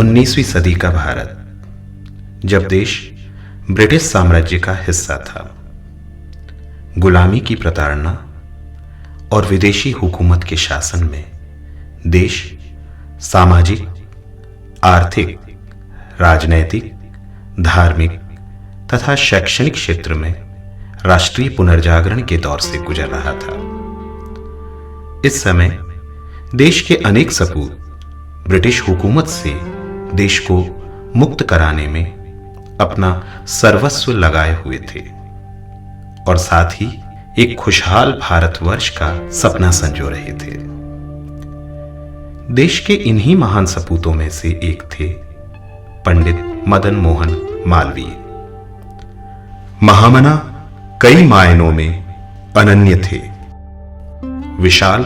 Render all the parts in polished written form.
19वीं सदी का भारत, जब देश ब्रिटिश साम्राज्य का हिस्सा था। गुलामी की प्रताड़ना और विदेशी हुकूमत के शासन में देश सामाजिक, आर्थिक, राजनैतिक, धार्मिक तथा शैक्षणिक क्षेत्र में राष्ट्रीय पुनर्जागरण के दौर से गुजर रहा था। इस समय देश के अनेक सपूत ब्रिटिश हुकूमत से देश को मुक्त कराने में अपना सर्वस्व लगाए हुए थे और साथ ही एक खुशहाल भारतवर्ष का सपना संजो रहे थे। देश के इन्हीं महान सपूतों में से एक थे पंडित मदन मोहन मालवीय। महामना कई मायनों में अनन्य थे। विशाल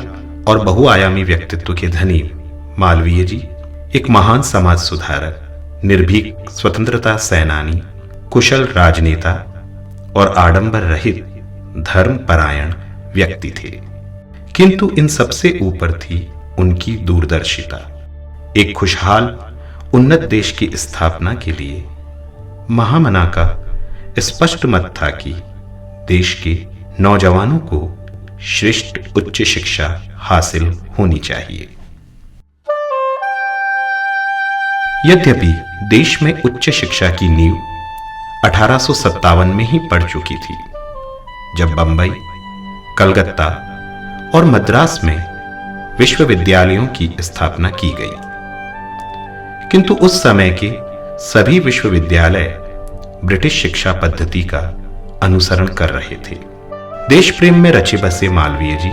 और बहुआयामी व्यक्तित्व के धनी मालवीय जी एक महान समाज सुधारक, निर्भीक स्वतंत्रता सेनानी, कुशल राजनेता और आडंबर रहित धर्मपरायण व्यक्ति थे। किंतु इन सबसे ऊपर थी उनकी दूरदर्शिता। एक खुशहाल उन्नत देश की स्थापना के लिए महामना का स्पष्ट मत था कि देश के नौजवानों को श्रेष्ठ उच्च शिक्षा हासिल होनी चाहिए। यद्यपि देश में उच्च शिक्षा की नींव 1857 में ही पड़ चुकी थी, जब बंबई, कलकत्ता और मद्रास में विश्वविद्यालयों की स्थापना की गई। किंतु उस समय के सभी विश्वविद्यालय ब्रिटिश शिक्षा पद्धति का अनुसरण कर रहे थे। देश प्रेम में रचे बसे मालवीय जी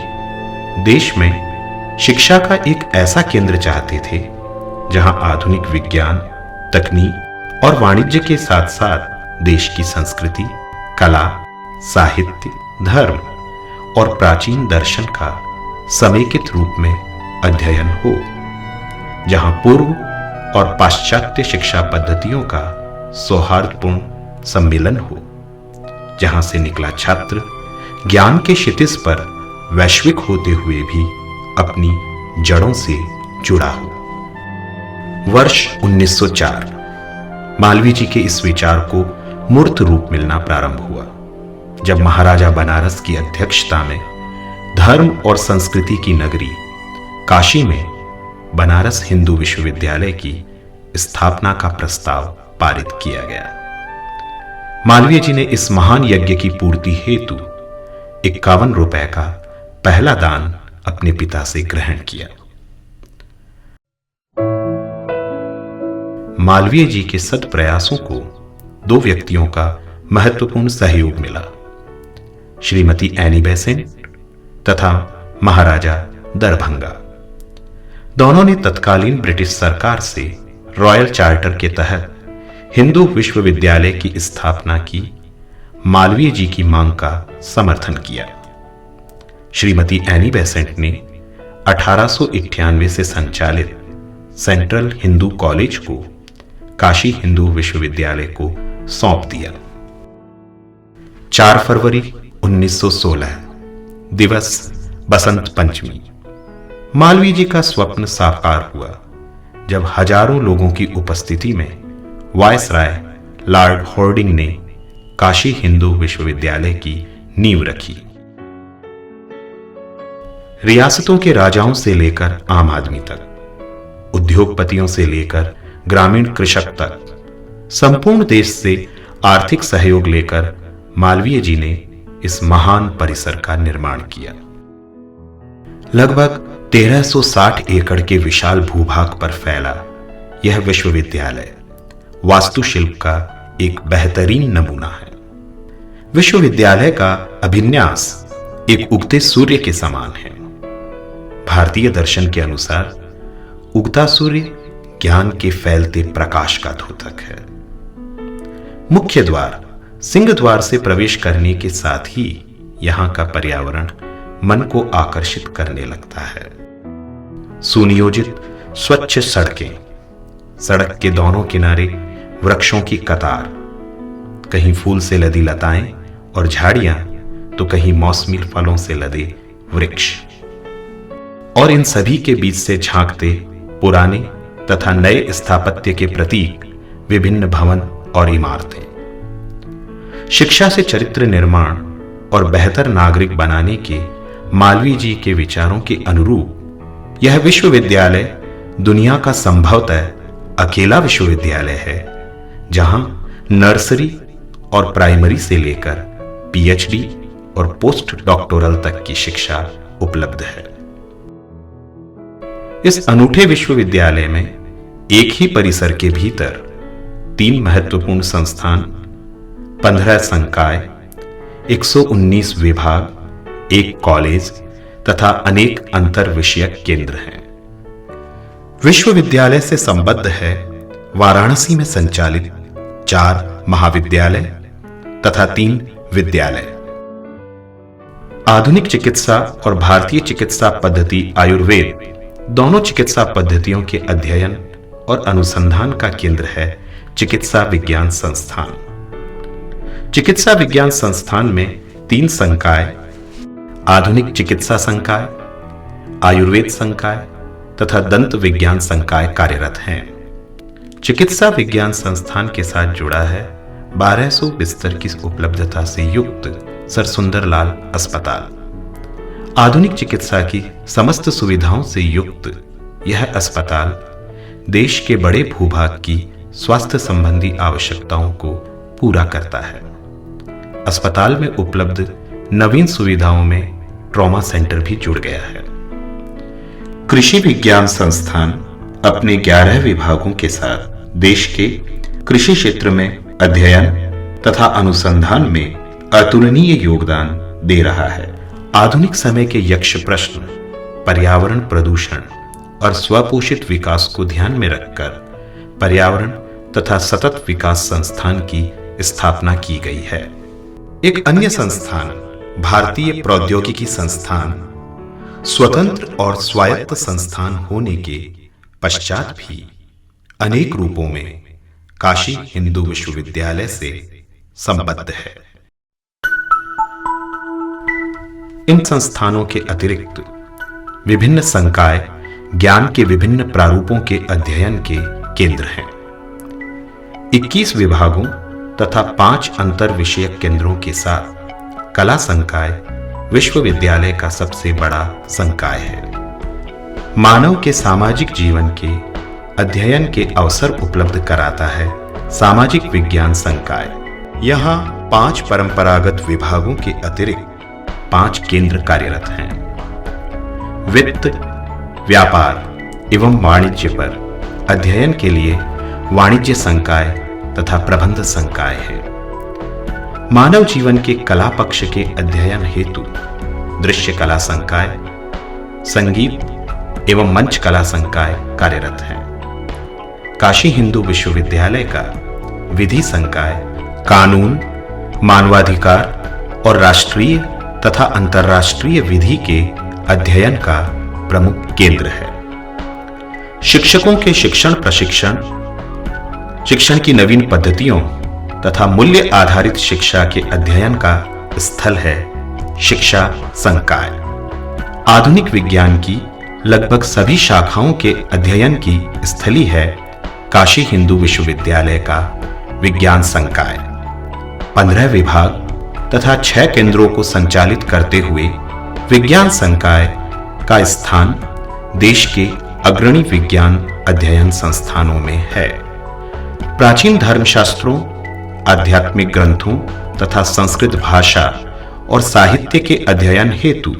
देश में शिक्षा का एक ऐसा केंद्र चाहते थे जहां आधुनिक विज्ञान, तकनीक और वाणिज्य के साथ साथ देश की संस्कृति, कला, साहित्य, धर्म और प्राचीन दर्शन का समेकित रूप में अध्ययन हो, जहां पूर्व और पाश्चात्य शिक्षा पद्धतियों का सौहार्दपूर्ण सम्मिलन हो, जहां से निकला छात्र ज्ञान के क्षितिज पर वैश्विक होते हुए भी अपनी जड़ों से जुड़ा हो। वर्ष 1904 मालवीय जी के इस विचार को मूर्त रूप मिलना प्रारंभ हुआ, जब महाराजा बनारस की अध्यक्षता में धर्म और संस्कृति की नगरी काशी में बनारस हिंदू विश्वविद्यालय की स्थापना का प्रस्ताव पारित किया गया। मालवीय जी ने इस महान यज्ञ की पूर्ति हेतु 51 रुपए का पहला दान अपने पिता से ग्रहण किया। मालवीय जी के सत प्रयासों को दो व्यक्तियों का महत्वपूर्ण सहयोग मिला, श्रीमती एनी बेसेंट तथा महाराजा दरभंगा। दोनों ने तत्कालीन ब्रिटिश सरकार से रॉयल चार्टर के तहत हिंदू विश्वविद्यालय की स्थापना की मालवीय जी की मांग का समर्थन किया। श्रीमती एनी बेसेंट ने 1891 से संचालित सेंट्रल हिंदू कॉलेज को काशी हिंदू विश्वविद्यालय को सौंप दिया। 4 फरवरी 1916 दिवस बसंत पंचमी। मालवीय जी का स्वप्न साकार हुआ जब हजारों लोगों की उपस्थिति में वायसराय लॉर्ड हॉर्डिंग ने काशी हिंदू विश्वविद्यालय की नींव रखी। रियासतों के राजाओं से लेकर आम आदमी तक, उद्योगपतियों से लेकर ग्रामीण कृषक तक, संपूर्ण देश से आर्थिक सहयोग लेकर मालवीय जी ने इस महान परिसर का निर्माण किया। लगभग 1360 एकड़ के विशाल भूभाग पर फैला यह विश्वविद्यालय वास्तुशिल्प का एक बेहतरीन नमूना है। विश्वविद्यालय का अभिन्यास एक उगते सूर्य के समान है। भारतीय दर्शन के अनुसार उगता सूर्य ज्ञान के फैलते प्रकाश का द्योतक है। मुख्य द्वार सिंह द्वार से प्रवेश करने के साथ ही यहां का पर्यावरण मन को आकर्षित करने लगता है। सुनियोजित स्वच्छ सड़कें, सड़क के दोनों किनारे वृक्षों की कतार, कहीं फूल से लदी लताएं और झाड़ियां तो कहीं मौसमी फलों से लदे वृक्ष, और इन सभी के बीच से झांकते पुराने तथा नए स्थापत्य के प्रतीक विभिन्न भवन और इमारतें। शिक्षा से चरित्र निर्माण और बेहतर नागरिक बनाने के मालवीय जी के विचारों के अनुरूप यह विश्वविद्यालय दुनिया का संभवतः अकेला विश्वविद्यालय है जहां नर्सरी और प्राइमरी से लेकर पीएचडी और पोस्ट डॉक्टोरल तक की शिक्षा उपलब्ध है। इस अनूठे विश्वविद्यालय में एक ही परिसर के भीतर 3 महत्वपूर्ण संस्थान, 15 संकाय, 119 विभाग, 1 कॉलेज तथा अनेक अंतर विषयक केंद्र हैं। विश्वविद्यालय से संबद्ध है वाराणसी में संचालित 4 महाविद्यालय तथा 3 विद्यालय। आधुनिक चिकित्सा और भारतीय चिकित्सा पद्धति आयुर्वेद दोनों चिकित्सा पद्धतियों के अध्ययन और अनुसंधान का केंद्र है चिकित्सा विज्ञान संस्थान। चिकित्सा विज्ञान संस्थान में 3 संकाय, आधुनिक चिकित्सा संकाय, आयुर्वेद संकाय तथा दंत विज्ञान संकाय कार्यरत हैं। चिकित्सा विज्ञान संस्थान के साथ जुड़ा है 1200 बिस्तर की उपलब्धता से युक्त सर सुंदरलाल अस्पताल। आधुनिक चिकित्सा की समस्त सुविधाओं से युक्त यह अस्पताल देश के बड़े भूभाग की स्वास्थ्य संबंधी आवश्यकताओं को पूरा करता है। अस्पताल में उपलब्ध नवीन सुविधाओं में ट्रॉमा सेंटर भी जुड़ गया है। कृषि विज्ञान संस्थान अपने 11 विभागों के साथ देश के कृषि क्षेत्र में अध्ययन तथा अनुसंधान में अतुलनीय योगदान दे रहा है। आधुनिक समय के यक्ष प्रश्न, पर्यावरण प्रदूषण और स्वपोषित विकास को ध्यान में रखकर पर्यावरण तथा सतत विकास संस्थान की स्थापना की गई है। एक अन्य संस्थान भारतीय प्रौद्योगिकी संस्थान स्वतंत्र और स्वायत्त संस्थान होने के पश्चात भी अनेक रूपों में काशी हिंदू विश्वविद्यालय से संबद्ध है। इन संस्थानों के अतिरिक्त विभिन्न संकाय ज्ञान के विभिन्न प्रारूपों के अध्ययन के केंद्र हैं। 21 विभागों तथा 5 अंतर विषयक केंद्रों के साथ कला संकाय विश्वविद्यालय का सबसे बड़ा संकाय है। मानव के सामाजिक जीवन के अध्ययन के अवसर उपलब्ध कराता है सामाजिक विज्ञान संकाय। यहाँ 5 परंपरागत विभागों के अतिरिक्त 5 केंद्र कार्यरत हैं। वित्त, व्यापार एवं वाणिज्य पर अध्ययन के लिए वाणिज्य संकाय तथा प्रबंध संकाय है। मानव जीवन के कला पक्ष के अध्ययन हेतु दृश्य कला संकाय, संगीत एवं मंच कला संकाय कार्यरत है। काशी हिंदू विश्वविद्यालय का विधि संकाय कानून, मानवाधिकार और राष्ट्रीय तथा अंतर्राष्ट्रीय विधि के अध्ययन का प्रमुख केंद्र है। शिक्षकों के शिक्षण प्रशिक्षण, शिक्षण की नवीन पद्धतियों तथा मूल्य आधारित शिक्षा के अध्ययन का स्थल है शिक्षा संकाय। आधुनिक विज्ञान की लगभग सभी शाखाओं के अध्ययन की स्थली है काशी हिंदू विश्वविद्यालय का विज्ञान संकाय। 15 विभाग तथा 6 केंद्रों को संचालित करते हुए विज्ञान संकाय का स्थान देश के अग्रणी विज्ञान अध्ययन संस्थानों में है। प्राचीन धर्मशास्त्रों, आध्यात्मिक ग्रंथों तथा संस्कृत भाषा और साहित्य के अध्ययन हेतु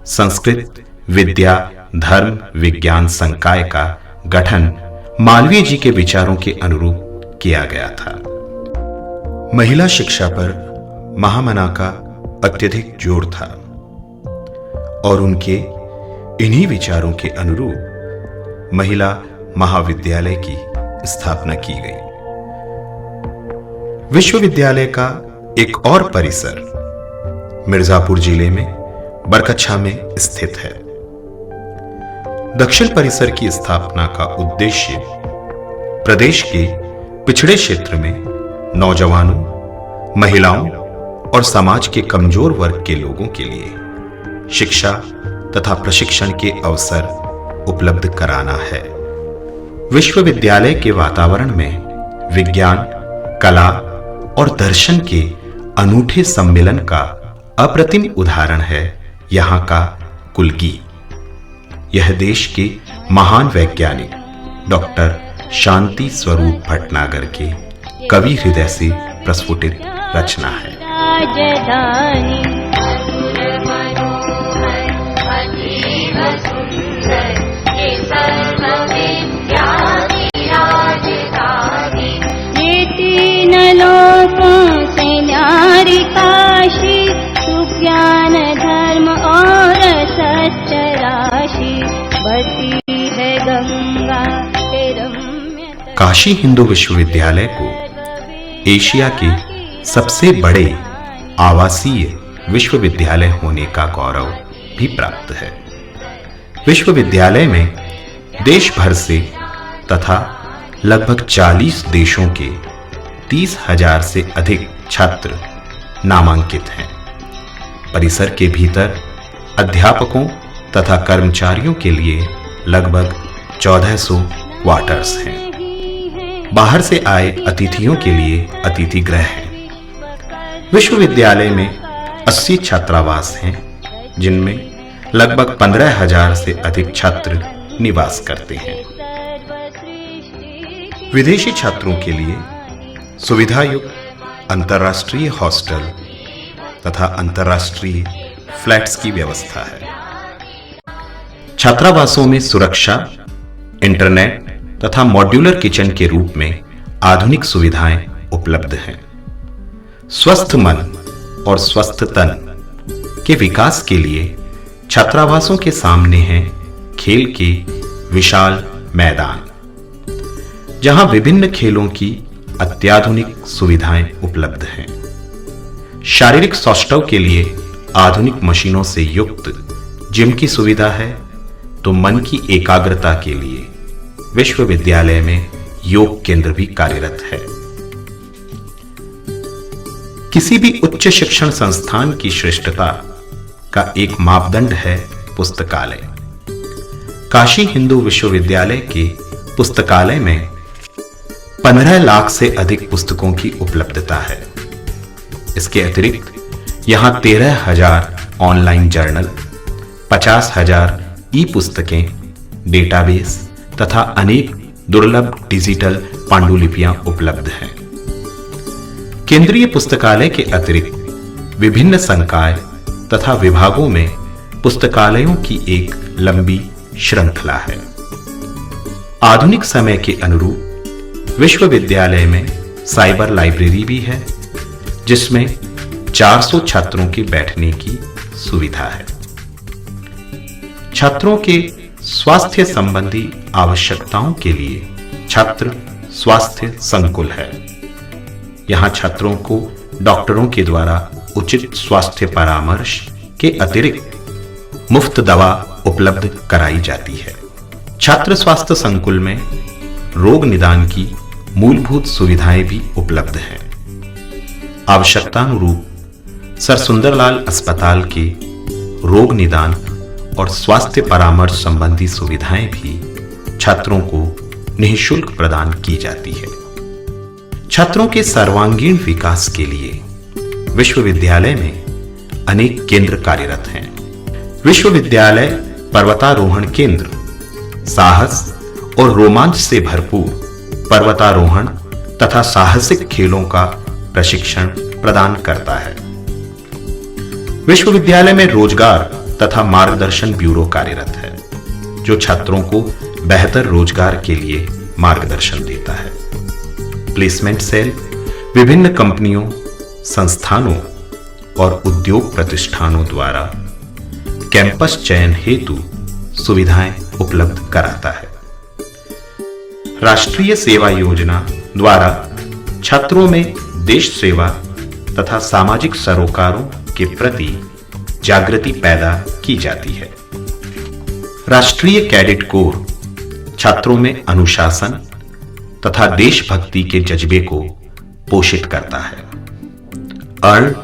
संस्कृत विद्या धर्म विज्ञान संकाय का गठन मालवीय जी के विचारों के अनुरूप किया गया था। महिला शिक्षा पर महामना का अत्यधिक जोर था और उनके इन्हीं विचारों के अनुरूप महिला महाविद्यालय की स्थापना की गई। विश्वविद्यालय का एक और परिसर मिर्जापुर जिले में बरकच्छा में स्थित है। दक्षिण परिसर की स्थापना का उद्देश्य प्रदेश के पिछड़े क्षेत्र में नौजवानों, महिलाओं और समाज के कमजोर वर्ग के लोगों के लिए शिक्षा तथा प्रशिक्षण के अवसर उपलब्ध कराना है। विश्वविद्यालय के वातावरण में विज्ञान, कला और दर्शन के अनूठे सम्मिलन का अप्रतिम उदाहरण है यहाँ का कुलगी। यह देश के महान वैज्ञानिक डॉक्टर शांति स्वरूप भटनागर के कवि हृदय से प्रस्फुटित रचना है। लोकों से न्यारी काशी, सुज्ञान धर्म और सत्य राशि, बहती है गंगा के रम्य। काशी हिंदू विश्वविद्यालय को एशिया के सबसे बड़े आवासीय विश्वविद्यालय होने का गौरव भी प्राप्त है। विश्वविद्यालय में देश भर से तथा लगभग 40 देशों के 30,000 से अधिक छात्र नामांकित हैं। परिसर के भीतर अध्यापकों तथा कर्मचारियों के लिए लगभग 1400 क्वार्टर्स हैं। बाहर से आए अतिथियों के लिए अतिथि गृह हैं। विश्वविद्यालय में 80 छात्रावास हैं, जिनमें लगभग 15,000 से अधिक छात्र निवास करते हैं। विदेशी छात्रों के लिए सुविधा युक्त अंतर्राष्ट्रीय हॉस्टल तथा अंतर्राष्ट्रीय फ्लैट्स की व्यवस्था है। छात्रावासों में सुरक्षा, इंटरनेट तथा मॉड्यूलर किचन के रूप में आधुनिक सुविधाएं उपलब्ध हैं। स्वस्थ मन और स्वस्थ तन के विकास के लिए छात्रावासों के सामने हैं खेल के विशाल मैदान, जहां विभिन्न खेलों की अत्याधुनिक सुविधाएं उपलब्ध हैं। शारीरिक सौष्ठव के लिए आधुनिक मशीनों से युक्त जिम की सुविधा है, तो मन की एकाग्रता के लिए विश्वविद्यालय में योग केंद्र भी कार्यरत है। किसी भी उच्च शिक्षण संस्थान की श्रेष्ठता का एक मापदंड है पुस्तकालय। काशी हिंदू विश्वविद्यालय के पुस्तकालय में 15 लाख से अधिक पुस्तकों की उपलब्धता है। इसके अतिरिक्त यहां 13,000 ऑनलाइन जर्नल, 50,000 ई पुस्तकें, डेटाबेस तथा अनेक दुर्लभ डिजिटल पांडुलिपियां उपलब्ध हैं। केंद्रीय पुस्तकालय के अतिरिक्त विभिन्न संकाय तथा विभागों में पुस्तकालयों की एक लंबी श्रृंखला है। आधुनिक समय के अनुरूप विश्वविद्यालय में साइबर लाइब्रेरी भी है, जिसमें 400 छात्रों के बैठने की सुविधा है। छात्रों के स्वास्थ्य संबंधी आवश्यकताओं के लिए छात्र स्वास्थ्य संकुल है। यहां छात्रों को डॉक्टरों के द्वारा उचित स्वास्थ्य परामर्श के अतिरिक्त मुफ्त दवा उपलब्ध कराई जाती है। छात्र स्वास्थ्य संकुल में रोग निदान की मूलभूत सुविधाएं भी उपलब्ध हैं। आवश्यकतानुरूप सर सुंदरलाल अस्पताल के रोग निदान और स्वास्थ्य परामर्श संबंधी सुविधाएं भी छात्रों को निःशुल्क प्रदान की जाती है। छात्रों के सर्वांगीण विकास के लिए विश्वविद्यालय में अनेक केंद्र कार्यरत हैं। विश्वविद्यालय पर्वतारोहण केंद्र साहस और रोमांच से भरपूर पर्वतारोहण तथा साहसिक खेलों का प्रशिक्षण प्रदान करता है। विश्वविद्यालय में रोजगार तथा मार्गदर्शन ब्यूरो कार्यरत है, जो छात्रों को बेहतर रोजगार के लिए मार्गदर्शन देता है। प्लेसमेंट सेल विभिन्न कंपनियों, संस्थानों और उद्योग प्रतिष्ठानों द्वारा कैंपस चयन हेतु सुविधाएं उपलब्ध कराता है। राष्ट्रीय सेवा योजना द्वारा छात्रों में देश सेवा तथा सामाजिक सरोकारों के प्रति जागृति पैदा की जाती है। राष्ट्रीय कैडेट कोर छात्रों में अनुशासन तथा देशभक्ति के जज्बे को पोषित करता है। अर्न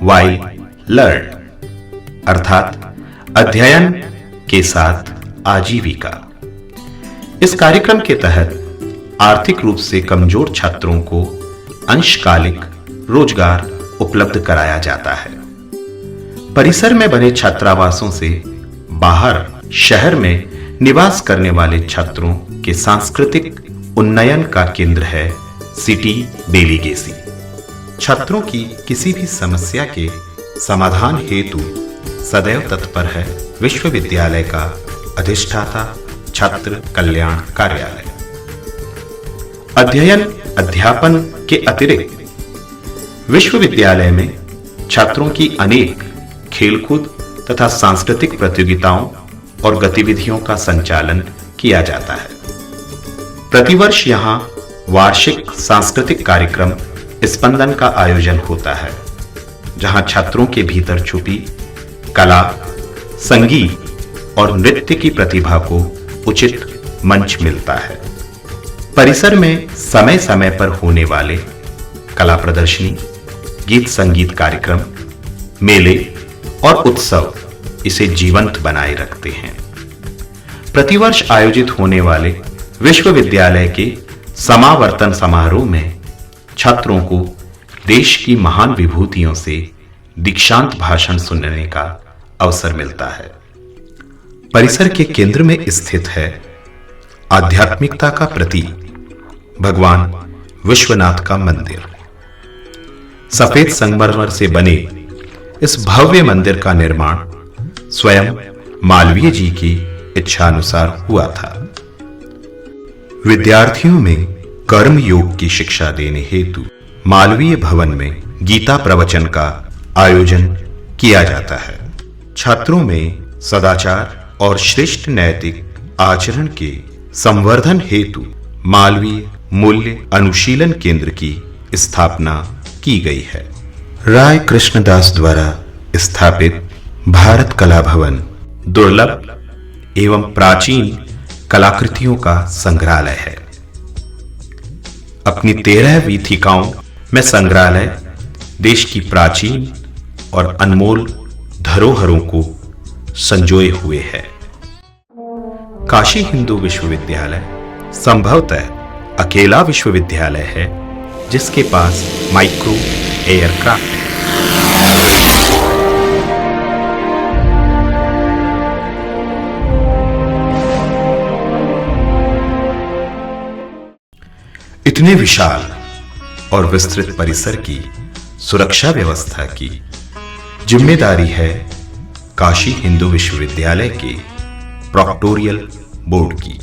व्हाइल लर्न अर्थात अध्ययन के साथ आजीविका। इस कार्यक्रम के तहत आर्थिक रूप से कमजोर छात्रों को अंशकालिक रोजगार उपलब्ध कराया जाता है। परिसर में बने छात्रावासों से बाहर शहर में निवास करने वाले छात्रों के सांस्कृतिक उन्नयन का केंद्र है सिटी डेलीगेसी। छात्रों की किसी भी समस्या के समाधान हेतु सदैव तत्पर है विश्वविद्यालय का अधिष्ठाता छात्र कल्याण कार्यालय। अध्ययन अध्यापन के अतिरिक्त विश्वविद्यालय में छात्रों की अनेक खेलकूद तथा सांस्कृतिक प्रतियोगिताओं और गतिविधियों का संचालन किया जाता है। प्रतिवर्ष यहां वार्षिक सांस्कृतिक कार्यक्रम स्पंदन का आयोजन होता है, जहां छात्रों के भीतर छुपी कला, संगीत और नृत्य की प्रतिभा को उचित मंच मिलता है। परिसर में समय समय पर होने वाले कला प्रदर्शनी, गीत संगीत कार्यक्रम, मेले और उत्सव इसे जीवंत बनाए रखते हैं। प्रतिवर्ष आयोजित होने वाले विश्वविद्यालय के समावर्तन समारोह में छात्रों को देश की महान विभूतियों से दीक्षांत भाषण सुनने का अवसर मिलता है। परिसर के केंद्र में स्थित है आध्यात्मिकता का प्रतीक भगवान विश्वनाथ का मंदिर। सफेद संगमरमर से बने इस भव्य मंदिर का निर्माण स्वयं मालवीय जी की इच्छानुसार हुआ था। विद्यार्थियों में कर्म योग की शिक्षा देने हेतु मालवीय भवन में गीता प्रवचन का आयोजन किया जाता है। छात्रों में सदाचार और श्रेष्ठ नैतिक आचरण के संवर्धन हेतु मालवीय मूल्य अनुशीलन केंद्र की स्थापना की गई है। राय कृष्णदास द्वारा स्थापित भारत कला भवन दुर्लभ एवं प्राचीन कलाकृतियों का संग्रहालय है। अपनी 13 वीथिकाओं में संग्रहालय देश की प्राचीन और अनमोल धरोहरों को संजोए हुए है। काशी हिंदू विश्वविद्यालय संभवतः अकेला विश्वविद्यालय है जिसके पास माइक्रो एयरक्राफ्ट है। इतने विशाल और विस्तृत परिसर की सुरक्षा व्यवस्था की जिम्मेदारी है काशी हिंदू विश्वविद्यालय के प्रोक्टोरियल बोर्ड की।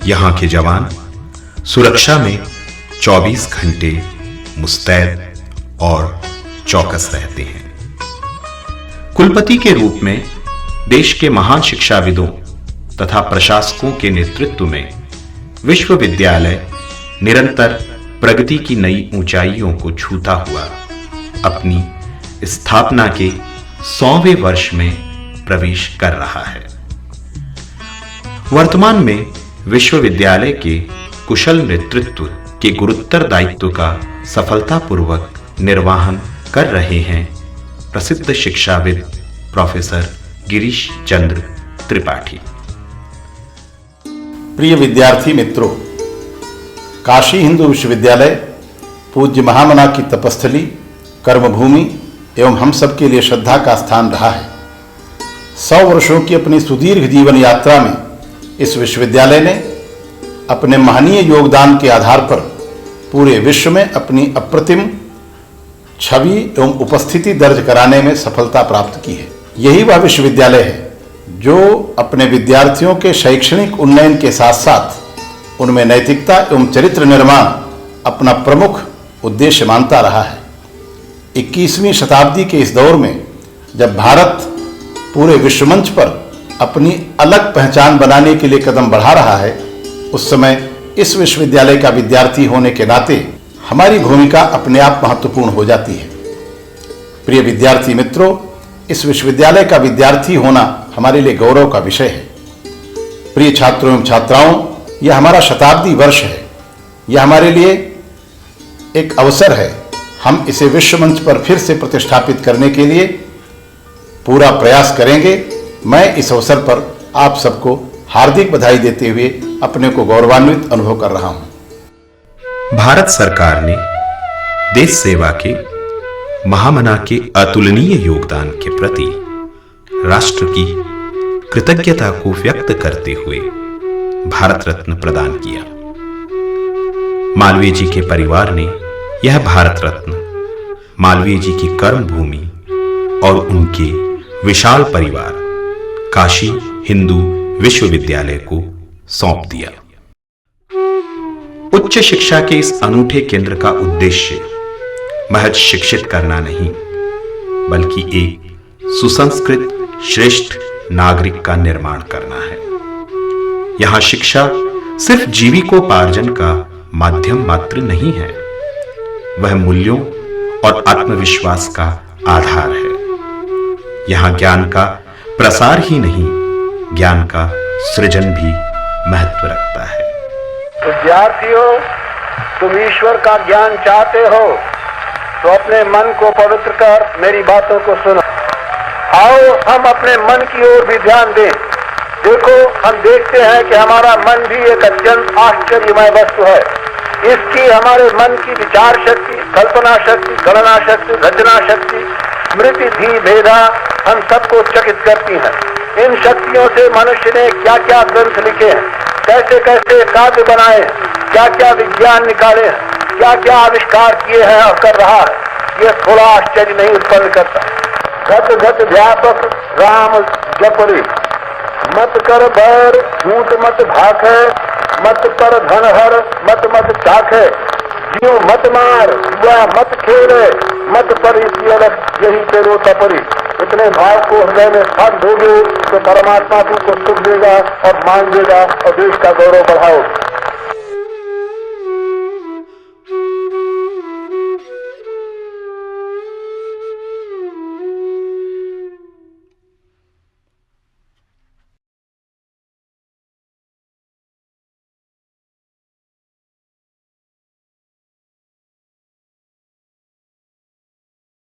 यहां के जवान सुरक्षा में 24 घंटे मुस्तैद और चौकस रहते हैं। कुलपति के रूप में देश के महान शिक्षाविदों तथा प्रशासकों के नेतृत्व में विश्वविद्यालय निरंतर प्रगति की नई ऊंचाइयों को छूता हुआ अपनी स्थापना के 100वें वर्ष में प्रवेश कर रहा है। वर्तमान में विश्वविद्यालय के कुशल नेतृत्व के गुरुतर दायित्व का सफलतापूर्वक निर्वहन कर रहे हैं प्रसिद्ध शिक्षाविद प्रोफेसर गिरीश चंद्र त्रिपाठी। प्रिय विद्यार्थी मित्रों, काशी हिंदू विश्वविद्यालय पूज्य महामना की तपस्थली, कर्मभूमि एवं हम सब के लिए श्रद्धा का स्थान रहा है। 100 वर्षों की अपनी सुदीर्घ जीवन यात्रा में इस विश्वविद्यालय ने अपने महनीय योगदान के आधार पर पूरे विश्व में अपनी अप्रतिम छवि एवं उपस्थिति दर्ज कराने में सफलता प्राप्त की है। यही वह विश्वविद्यालय है जो अपने विद्यार्थियों के शैक्षणिक उन्नयन के साथ साथ उनमें नैतिकता एवं चरित्र निर्माण अपना प्रमुख उद्देश्य मानता रहा है। 21वीं शताब्दी के इस दौर में जब भारत पूरे विश्वमंच पर अपनी अलग पहचान बनाने के लिए कदम बढ़ा रहा है, उस समय इस विश्वविद्यालय का विद्यार्थी होने के नाते हमारी भूमिका अपने आप महत्वपूर्ण हो जाती है। प्रिय विद्यार्थी मित्रों, इस विश्वविद्यालय का विद्यार्थी होना हमारे लिए गौरव का विषय है। प्रिय छात्रों एवं छात्राओं, यह हमारा शताब्दी वर्ष है। यह हमारे लिए एक अवसर है। हम इसे विश्व मंच पर फिर से प्रतिष्ठापित करने के लिए पूरा प्रयास करेंगे। मैं इस अवसर पर आप सबको हार्दिक बधाई देते हुए अपने को गौरवान्वित अनुभव कर रहा हूं। भारत सरकार ने देश सेवा के महामना के अतुलनीय योगदान के प्रति राष्ट्र की कृतज्ञता को व्यक्त करते हुए भारत रत्न प्रदान किया। मालवीय जी के परिवार ने यह भारत रत्न मालवीय जी की कर्म भूमि और उनके विशाल परिवार काशी हिंदू विश्वविद्यालय को सौंप दिया। उच्च शिक्षा के इस अनूठे केंद्र का उद्देश्य महज शिक्षित करना नहीं, बल्कि एक सुसंस्कृत श्रेष्ठ नागरिक का निर्माण करना है। यहां शिक्षा सिर्फ जीविकोपार्जन का माध्यम मात्र नहीं है, वह मूल्यों और आत्मविश्वास का आधार है। यहां ज्ञान का प्रसार ही नहीं, ज्ञान का सृजन भी महत्व रखता है। विद्यार्थियों, तुम ईश्वर का ज्ञान चाहते हो तो अपने मन को पवित्र कर मेरी बातों को सुनो। आओ हम अपने मन की ओर भी ध्यान दें। देखो, हम देखते हैं कि हमारा मन भी एक अत्यंत आश्चर्यमय वस्तु है। इसकी हमारे मन की विचार शक्ति, कल्पना शक्ति, गणना शक्ति, रचना शक्ति, स्मृति धी भेदा हम सबको चकित करती हैं। इन शक्तियों से मनुष्य ने क्या क्या ग्रंथ लिखे हैं, कैसे कैसे काव्य बनाए हैं, क्या क्या विज्ञान निकाले हैं, क्या क्या आविष्कार किए हैं और कर रहा है। ये थोड़ा आश्चर्य नहीं उत्पन्न करता। घट घट व्यापक राम जपरी, मत कर बैर झूठ मत भाखे, मत पर धन हर मत मत चाखे, जियो मत मार जुआ मत खेले, मत पर इसी अलग यही तेरो तपरी। इतने भाव को हृदय में स्थान दोगे तो परमात्मा तुमको सुख देगा और मान देगा और देश का गौरव बढ़ाओगे।